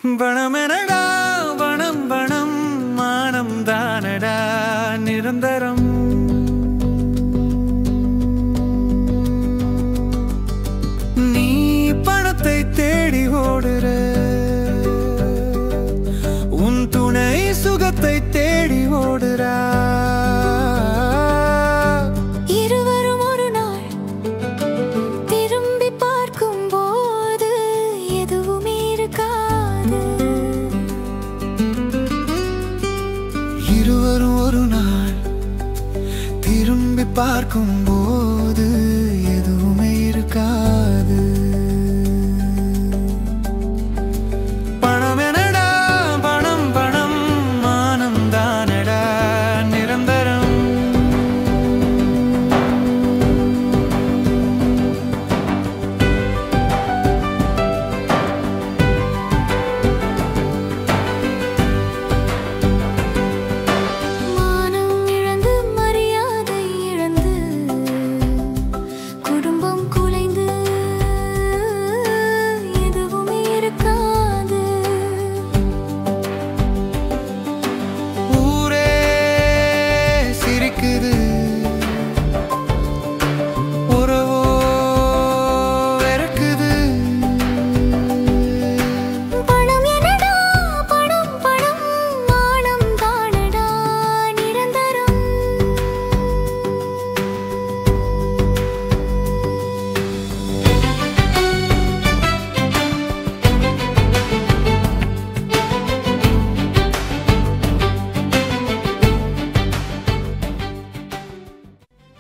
வனமெனடா வனம் வனம் மானம் தானடா நிரந்தரம். நீ பணத்தை தேடி ஓடுற, உன் துணை சுகத்தை தேடி ஓடுறா. இருவரும் ஒரு நாள் திரும்பி பார்க்கும்போது எதுவுமே இருக்காது. பணம் என்னடா பணம் பணம் மானம் தானடா நிரந்தரம்.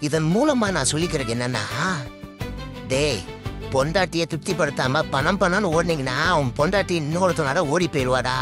இதன் மூலமா நான் சொல்லிக்கிறது என்னன்னா, டேய் பொண்டாட்டியை திருப்திப்படுத்தாம பணம் பணம்னு ஓடினீங்கன்னா உன் பொண்டாட்டி இன்னொருத்தனால ஓடி போயிடுவாடா.